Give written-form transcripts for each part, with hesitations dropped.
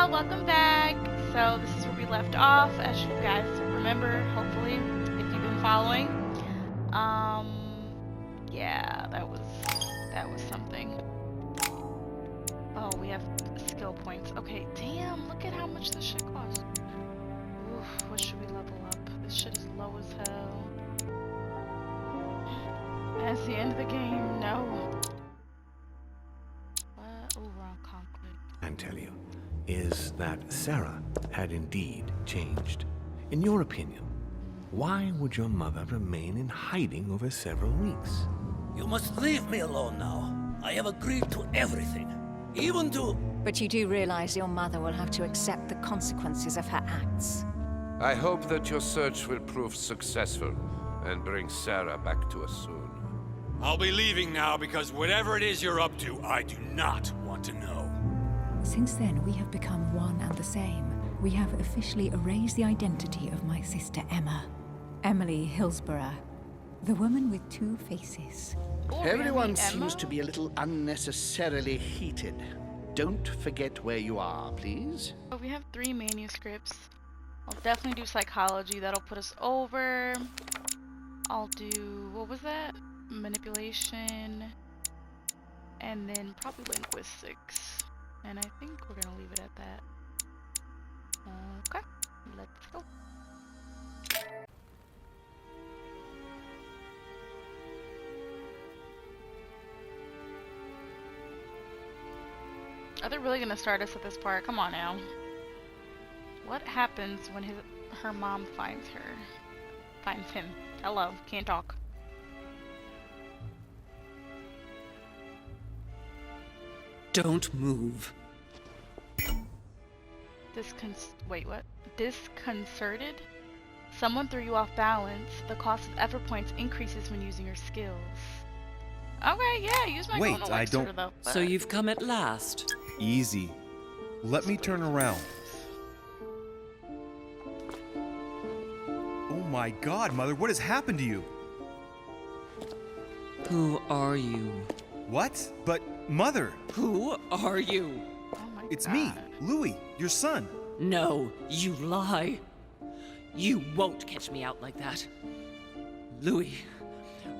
y'all, welcome back. So this is where we left off, as you guys remember, hopefully, if you've been following. Yeah, that was something. Oh, we have skill points. Okay, damn, look at how much this shit costs. Oof, what should we level up? This shit is low as hell. That's the end of the game, no. What? Oh, wrong conflict. And tell you is that Sarah had indeed changed. In your opinion, why would your mother remain in hiding over several weeks? You must leave me alone now. I have agreed to everything, even to... But you do realize your mother will have to accept the consequences of her acts. I hope that your search will prove successful and bring Sarah back to us soon. I'll be leaving now because whatever it is you're up to, I do not want to know. Since then, we have become one and the same. We have officially erased the identity of my sister Emma. Emily Hillsborough. The woman with two faces. Oh, Everyone really, seems Emma? to be a little unnecessarily heated. Don't forget where you are, please. Oh, we have 3 manuscripts. I'll definitely do psychology. That'll put us over. I'll do... what was that? Manipulation. And then probably linguistics. And I think we're gonna leave it at that. Okay, let's go. Are they really gonna start us at this part? Come on now. What happens when her mom finds him? Hello, can't talk. Don't move. Wait, what? Disconcerted? Someone threw you off balance. The cost of effort points increases when using your skills. Okay, yeah, use my Wait, golden I elixir, don't- though, So but- you've come at last. Easy. Let me turn around. Oh my god, Mother, what has happened to you? Who are you? What? But, Mother, Who are you? Oh my it's God. me, Louis, your son. No, you lie. You won't catch me out like that. Louis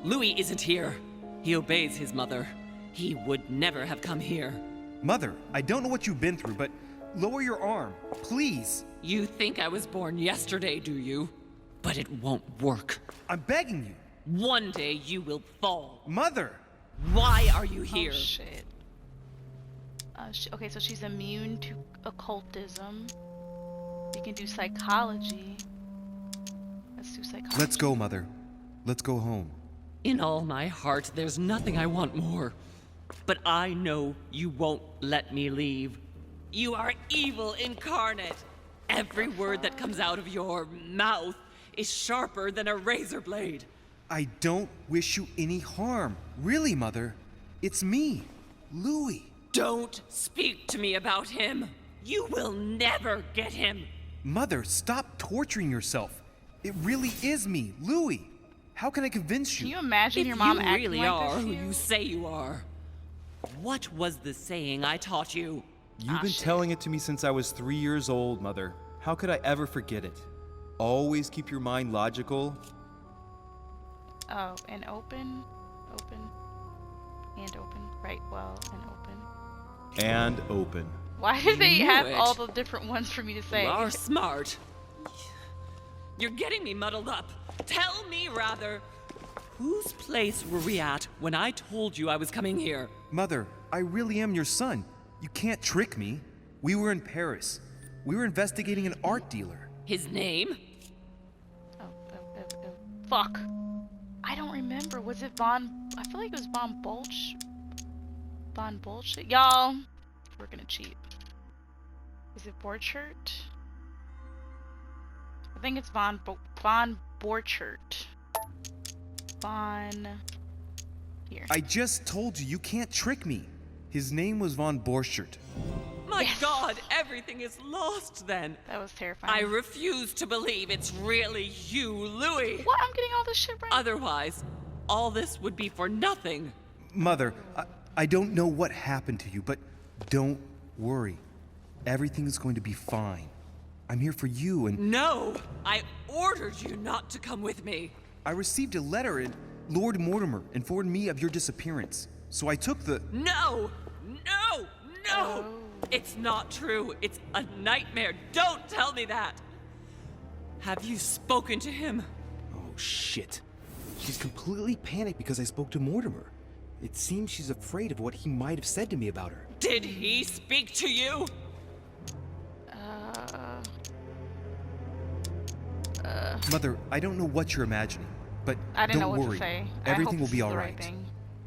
isn't here. He obeys his mother. He would never have come here. Mother, I don't know what you've been through, but lower your arm, please. You think I was born yesterday, do you? But it won't work. I'm begging you. One day you will fall. Mother! Why are you here? Oh shit. Okay, so she's immune to occultism. You can do psychology. Let's do psychology. Let's go, Mother. Let's go home. In all my heart, there's nothing I want more. But I know you won't let me leave. You are evil incarnate. Every word that comes out of your mouth is sharper than a razor blade. I don't wish you any harm. Really, Mother. It's me, Louis. Don't speak to me about him. You will never get him. Mother, stop torturing yourself. It really is me, Louis. How can I convince Can you? you imagine If your mom you acting really like are this who to you? you say you are, what was the saying I taught you? You've been shit. telling it to me since I was 3 years old, Mother. How could I ever forget it? Always keep your mind logical. Oh, and open, and open. Right, well, and open. And open. Why do they knew have it. all the different ones for me to say? You are smart. You're getting me muddled up. Tell me, rather, whose place were we at when I told you I was coming here? Mother, I really am your son. You can't trick me. We were in Paris. We were investigating an art dealer. His name? Oh, fuck. I don't remember. Was it Von? I feel like it was Von Bolch. Von Bullshit? Y'all, we're gonna cheat. Is it Borchert? I think it's Von Borchert. Von... Here. I just told you, you can't trick me. His name was von Borchert. My Yes. God, everything is lost then. That was terrifying. I refuse to believe it's really you, Louis. What? I'm getting all this shit right. Otherwise, all this would be for nothing. Mother, I don't know what happened to you, but don't worry. Everything is going to be fine. I'm here for you, and No! I ordered you not to come with me. I received a letter, and Lord Mortimer informed me of your disappearance. So I took the... No! No! No! It's not true. It's a nightmare. Don't tell me that. Have you spoken to him? Oh, shit. She's completely panicked because I spoke to Mortimer. It seems she's afraid of what he might have said to me about her. Did he speak to you? Mother, I don't know what you're imagining, but I didn't know don't what worry. to say. Everything will be all all right. right.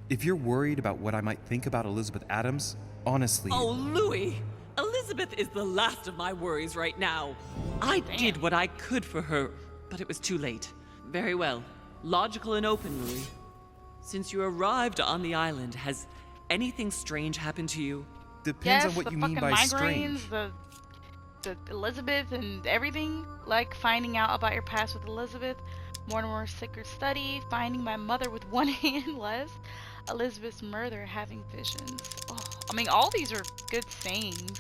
If you're worried about what I might think about Elizabeth Adams, honestly... Oh, Louis! Elizabeth is the last of my worries right now. I did what I could for her, but it was too late. Very well. Logical and open, Louis. Since you arrived on the island, has anything strange happened to you? Depends Yes, on what the you mean fucking by migraines, strange. the Elizabeth and everything, like finding out about your past with Elizabeth, Mortimer's secret study, finding my mother with one hand less, Elizabeth's murder, having visions. Oh, I mean, all these are good sayings.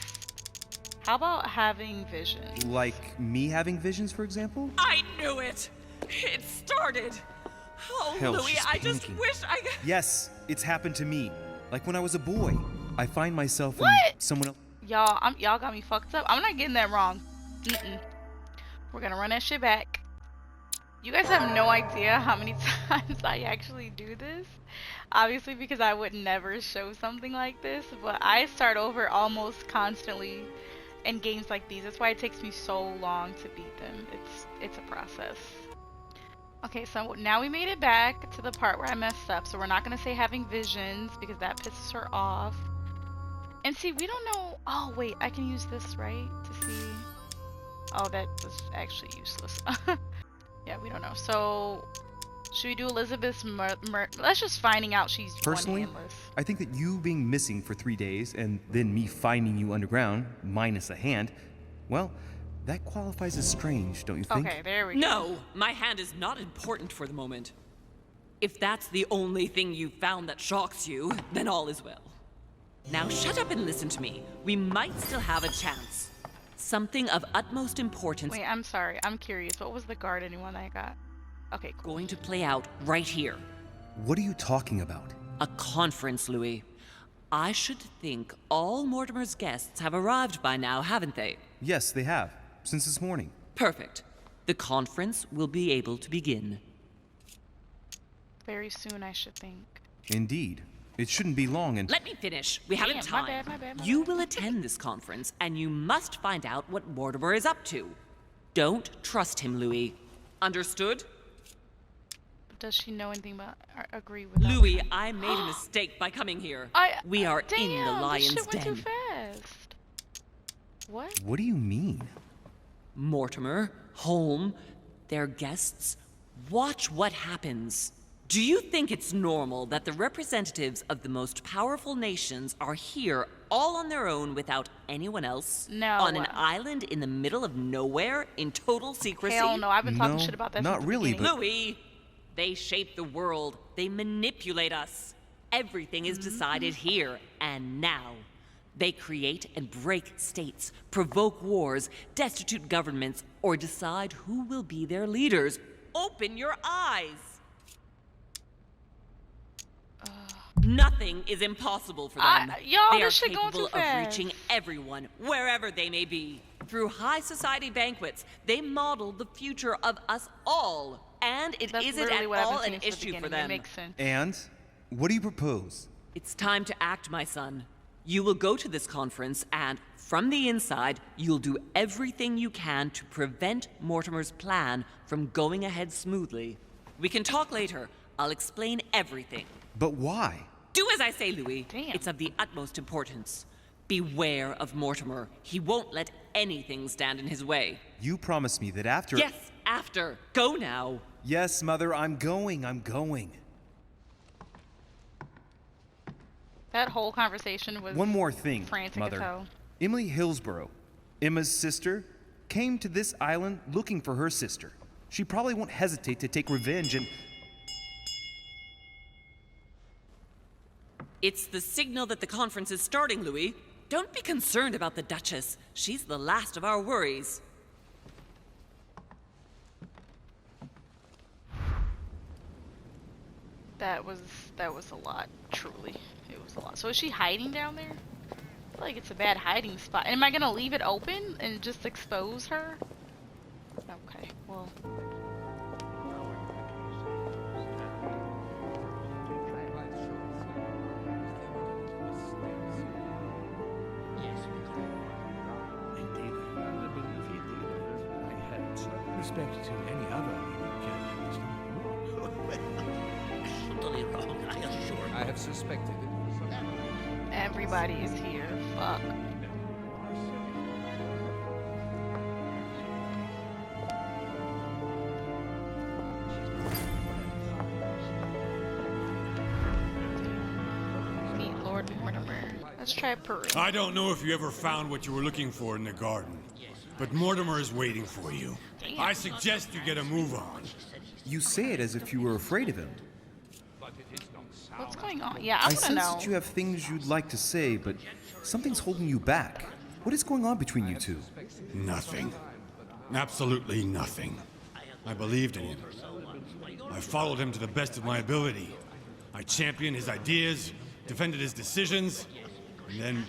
How about having visions? Like me having visions, for example? I knew it! It started! Oh, Hell, Louis, she's I just panicking. wish I... Yes, it's happened to me. Like when I was a boy. I find myself in What? someone else. Y'all got me fucked up. I'm not getting that wrong. We're gonna run that shit back. You guys have no idea how many times I actually do this. Obviously because I would never show something like this, but I start over almost constantly in games like these. That's why it takes me so long to beat them. It's a process. Okay, so now we made it back to the part where I messed up. So we're not gonna say having visions because that pisses her off. And see, we don't know. Oh, wait, I can use this, right? To see. Oh, that was actually useless. Yeah, we don't know. So, should we do Elizabeth's let's just finding out she's Personally, one-handless. I think that you being missing for 3 days and then me finding you underground, minus a hand, well, that qualifies as strange, don't you think? Okay, there we go. No, my hand is not important for the moment. If that's the only thing you found that shocks you, then all is well. Now shut up and listen to me. We might still have a chance. Something of utmost importance Wait, I'm sorry. I'm curious. What was the garden one I got? Okay, cool. going to play out right here. What are you talking about? A conference, Louis. I should think all Mortimer's guests have arrived by now, haven't they? Yes, they have. Since this morning. Perfect. The conference will be able to begin. Very soon, I should think. Indeed. It shouldn't be long and... Let me finish. We haven't Damn, my time. bad, my You bad. will attend this conference, and you must find out what Mortimer is up to. Don't trust him, Louis. Understood? Does she know anything about agree with that? Louis, I made a mistake by coming here. We are Damn, in the lion's this shit went den. too fast. What? What do you mean? Mortimer, Holm, their guests. Watch what happens. Do you think it's normal that the representatives of the most powerful nations are here all on their own without anyone else? No. On an island in the middle of nowhere in total secrecy? Hell no, I've been talking No, shit about that not since the really, beginning. Louis, they shape the world. They manipulate us. Everything is decided here and now. They create and break states, provoke wars, destitute governments, or decide who will be their leaders. Open your eyes! Nothing is impossible for them. y'all, they are this shit going capable too of fast. reaching everyone, wherever they may be. Through high society banquets, they model the future of us all. And it That's isn't literally at what I've been all saying an since the issue for beginning. them. It makes sense. And? What do you propose? It's time to act, my son. You will go to this conference, and from the inside, you'll do everything you can to prevent Mortimer's plan from going ahead smoothly. We can talk later. I'll explain everything. But why? Do as I say, Louis. Damn. It's of the utmost importance. Beware of Mortimer. He won't let anything stand in his way. You promised me that after... Yes, after. Go now. Yes, Mother, I'm going. That whole conversation was One more thing, frantic Mother. as hell. Emily Hillsborough, Emma's sister, came to this island looking for her sister. She probably won't hesitate to take revenge and... It's the signal that the conference is starting, Louis. Don't be concerned about the Duchess. She's the last of our worries. That was a lot, truly. It was a lot. So is she hiding down there? I feel like it's a bad hiding spot. Am I gonna leave it open and just expose her? Okay, well. Respect to any other candidate. Totally wrong, I assure you. I have suspected it. Everybody is here. Fuck. Meet Lord Mortimer. Let's try Peru. I don't know if you ever found what you were looking for in the garden, but Mortimer is waiting for you. I suggest you get a move on. You say it as if you were afraid of him. What's going on? Yeah, I I want to sense know. that you have things you'd like to say, but something's holding you back. What is going on between you two? Nothing. Absolutely nothing. I believed in him. I followed him to the best of my ability. I championed his ideas, defended his decisions, and then,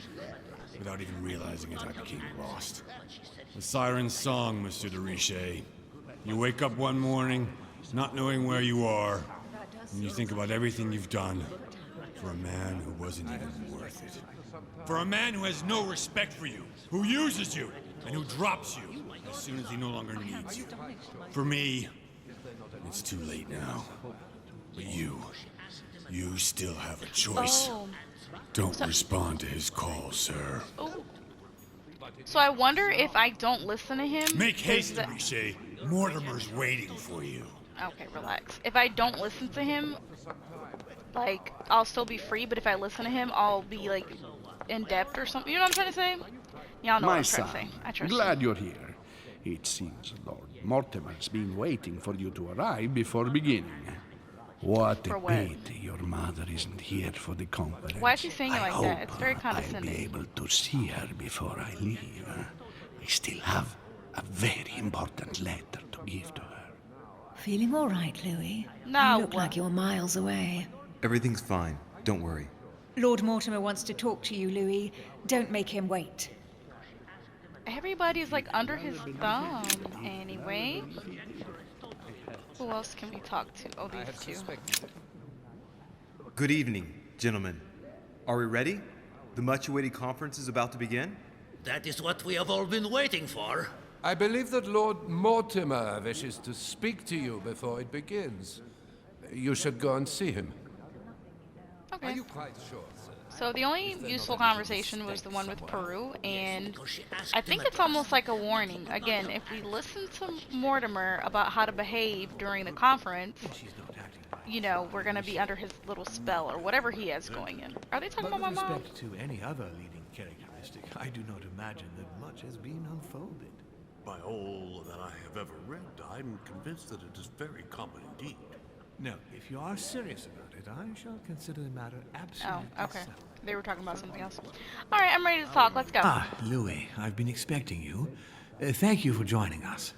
without even realizing it, I became lost. The siren's song, Monsieur de Richet. You wake up one morning, not knowing where you are, and you think about everything you've done for a man who wasn't even worth it. For a man who has no respect for you, who uses you, and who drops you as soon as he no longer needs you. For me, it's too late now. But you still have a choice. Oh. Don't respond to his call, sir. Oh. So I wonder if I don't listen to him. Make haste, does that- Richet. Mortimer's waiting for you. Okay, relax. If I don't listen to him, like, I'll still be free, but if I listen to him, I'll be, like, in debt or something. You know what I'm trying to say? Y'all know what My I'm trying to son, say. I trust glad you're here. It seems Lord Mortimer's been waiting for you to arrive before beginning. What For a what? pity your mother isn't here for the conference. Why is he saying it I like that? hope, It's very I'll condescending. be able to see her before I leave. I still have a very important letter to give to her. Feeling all right, Louis? No. You look like you're miles away. Everything's fine. Don't worry. Lord Mortimer wants to talk to you, Louis. Don't make him wait. Everybody's, like, under his thumb, anyway. Who else can we talk to? Oh, I have these two. suspected it. Good evening, gentlemen. Are we ready? The much-awaited conference is about to begin? That is what we have all been waiting for. I believe that Lord Mortimer wishes to speak to you before it begins. You should go and see him. Okay. Are you quite sure, sir? So the only useful conversation was the one with Peru, and Because she asked I him think at it's almost like a warning. Again, if we listen to Mortimer about how to behave during the conference, you know, we're gonna be under his little spell or whatever he has going in. Are they talking But about with my mom? respect to any other leading characteristic, I do not imagine that much has been unfolded. By all that I have ever read, I'm convinced that it is very common indeed. No, if you are serious about it, I shall consider the matter absolutely Oh, okay. settled. They were talking about something else. All right, I'm ready to talk. Let's go. Ah, Louis, I've been expecting you. Thank you for joining us.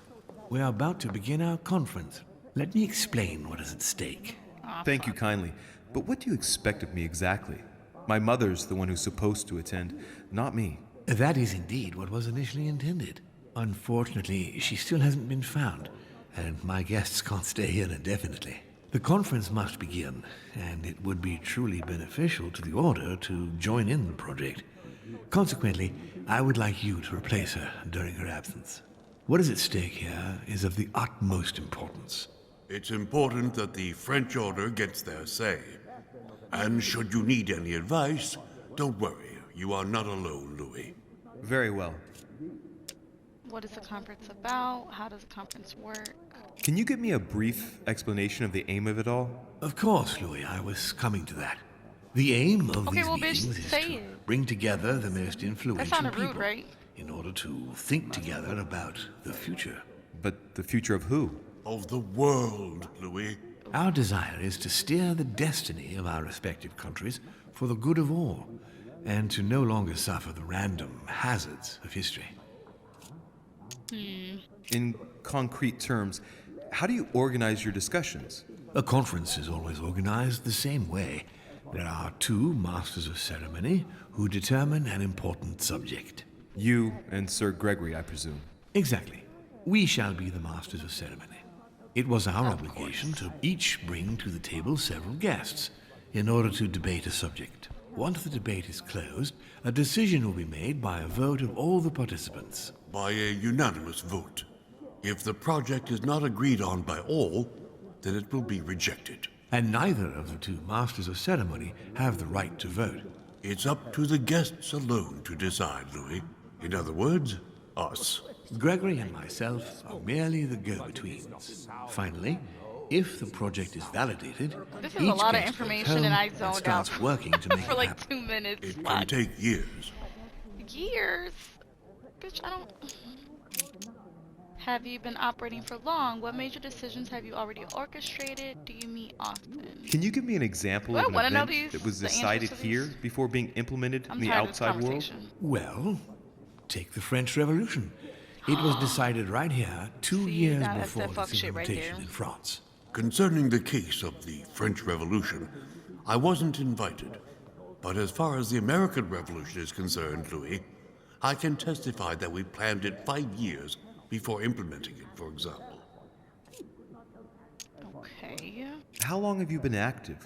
We are about to begin our conference. Let me explain what is at stake. Thank you kindly. But what do you expect of me exactly? My mother's the one who's supposed to attend, not me. That is indeed what was initially intended. Unfortunately, she still hasn't been found, and my guests can't stay here indefinitely. The conference must begin, and it would be truly beneficial to the Order to join in the project. Consequently, I would like you to replace her during her absence. What is at stake here is of the utmost importance. It's important that the French Order gets their say. And should you need any advice, don't worry. You are not alone, Louis. Very well. What is the conference about? How does the conference work? Can you give me a brief explanation of the aim of it all? Of course, Louis, I was coming to that. The aim of Okay, these well, bitch, meetings is say to it. bring together the most influential That sounded people rude, right? in order to think together about the future. But the future of who? Of the world, Louis. Our desire is to steer the destiny of our respective countries for the good of all. and to no longer suffer the random hazards of history. In concrete terms, how do you organize your discussions? A conference is always organized the same way. There are 2 masters of ceremony who determine an important subject. You and Sir Gregory, I presume. Exactly. We shall be the masters of ceremony. It was our obligation to each bring to the table several guests in order to debate a subject. Once the debate is closed, a decision will be made by a vote of all the participants. By a unanimous vote. If the project is not agreed on by all, then it will be rejected. And neither of the 2 masters of ceremony have the right to vote. It's up to the guests alone to decide, Louis. In other words, us. Gregory and myself are merely the go-betweens. Finally, if the project is validated, This is a lot of guest information goes and I home zoned starts out working to make for it like happen. 2 minutes. It Fuck. can take years. Years? Bitch, I don't... Have you been operating for long? What major decisions have you already orchestrated? Do you meet often? Can you give me an example Well, I of an wanna know event that was the answers decided to these. here before being implemented I'm in the tired of this outside world? conversation. Well, take the French Revolution. It was decided right here 2 years that's before that fuck its shit right implementation there. in France. Concerning the case of the French Revolution, I wasn't invited. But as far as the American Revolution is concerned, Louis, I can testify that we planned it 5 years before implementing it, for example. Okay. How long have you been active?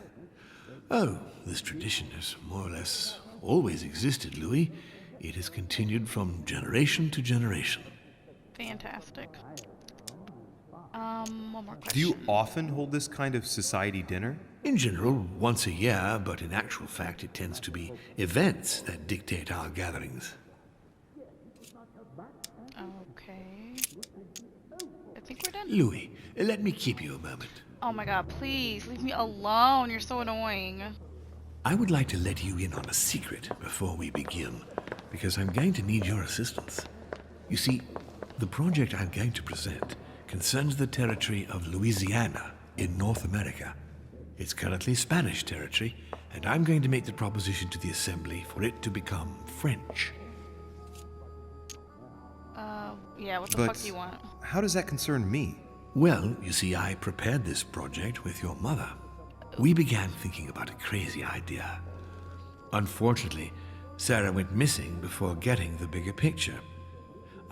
Oh, this tradition has more or less always existed, Louis. It has continued from generation to generation. Fantastic. One more question. Do you often hold this kind of society dinner? In general, once a year, but in actual fact, it tends to be events that dictate our gatherings. Okay. I think we're done. Louis, let me keep you a moment. Oh my god, please leave me alone. You're so annoying. I would like to let you in on a secret before we begin, because I'm going to need your assistance. You see, the project I'm going to present concerns the territory of Louisiana in North America. It's currently Spanish territory, and I'm going to make the proposition to the Assembly for it to become French. Yeah, what the But fuck do you want? how does that concern me? Well, you see, I prepared this project with your mother. We began thinking about a crazy idea. Unfortunately, Sarah went missing before getting the bigger picture.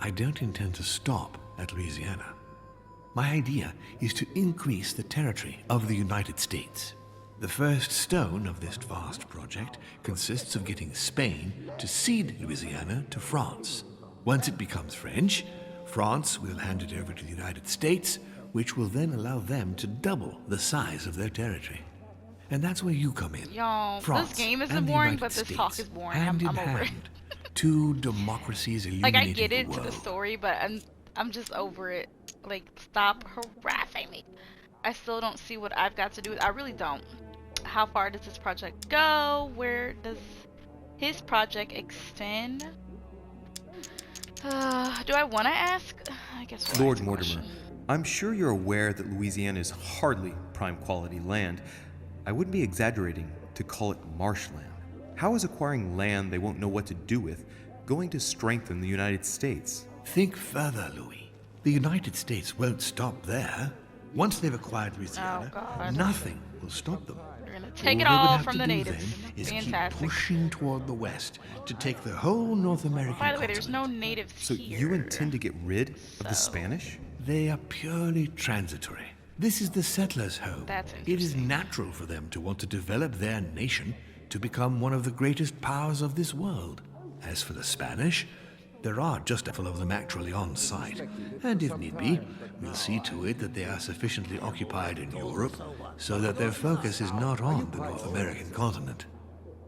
I don't intend to stop at Louisiana. My idea is to increase the territory of the United States. The first stone of this vast project consists of getting Spain to cede Louisiana to France. Once it becomes French, France will hand it over to the United States, which will then allow them to double the size of their territory. And that's where you come in. Yo, France this game isn't and the boring, United but this States, talk is boring. hand I'm in over it. hand, 2 democracies Like, illuminating I get it the to the world. story, but I'm just over it. Like, stop harassing me. I still don't see what I've got to do with it. I really don't. How far does this project go? Where does his project extend? Do I want to ask? I guess we'll Lord ask a Mortimer, question. I'm sure you're aware that Louisiana is hardly prime quality land. I wouldn't be exaggerating to call it marshland. How is acquiring land they won't know what to do with going to strengthen the United States? Think further, Louis. The United States won't stop there. Once they've acquired Louisiana, God. nothing will stop them. We're gonna take it they would all have from to the do natives. then is Fantastic. keep pushing toward the west to take the whole North American By the way, continent. there's no natives So here. you intend to get rid of the Spanish? They are purely transitory. This is the settlers' home. That's It is natural for them to want to develop their nation to become one of the greatest powers of this world. As for the Spanish, there are just a couple of them actually on site, and if need be, we'll see to it that they are sufficiently occupied in Europe so that their focus is not on the North American continent.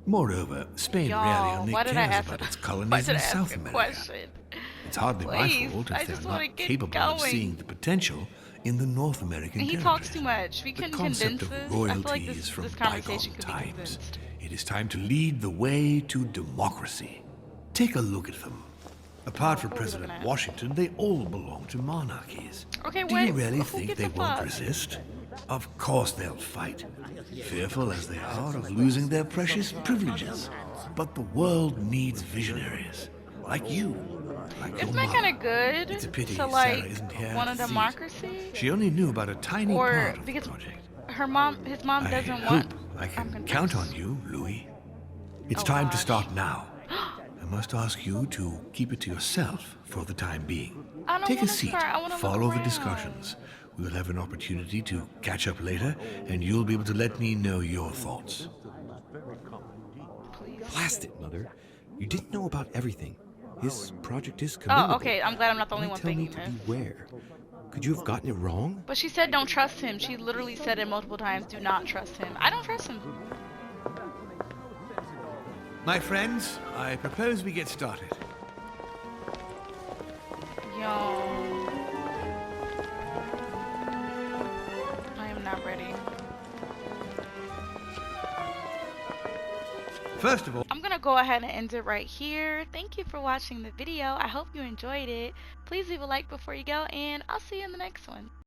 Moreover, Spain Y'all, really only why did I cares ask about its why colonies did I in ask South a America. question? It's hardly Please, my fault I if just they're wanna not get capable of going. seeing the potential in the North American And he territory. talks too much. We The can concept condense of this. I royalty feel like is this from conversation bygone could be times. condensed. It is time to lead the way to democracy. Take a look at them. Apart from What are we looking President at? Washington, they all belong to monarchies. Okay, Do wait, you really who think gives they a won't fuck? resist? Of course they'll fight, fearful as they are of losing their precious privileges. But the world needs visionaries, like you, like your Isn't that mother. kind of good It's a pity to Sarah like isn't here want a to see it. democracy? She only knew about a tiny Or part of the because project. his mom doesn't I want. hope I can confused. count on you, Louis. It's Oh, time to gosh. start now. I must ask you to keep it to yourself for the time being. I don't Take a wanna seat, start. I wanna look follow the around. discussions. We'll have an opportunity to catch up later, and you'll be able to let me know your thoughts. Blast it, Mother. You didn't know about everything. His project is commendable. Oh, okay. I'm glad I'm not the only Why one tell me thinking to this. beware? Could you have gotten it wrong? But she said don't trust him. She literally said it multiple times. Do not trust him. I don't trust him. My friends, I propose we get started. Yo. I am not ready. First of all, I'm gonna go ahead and end it right here. Thank you for watching the video. I hope you enjoyed it. Please leave a like before you go, and I'll see you in the next one.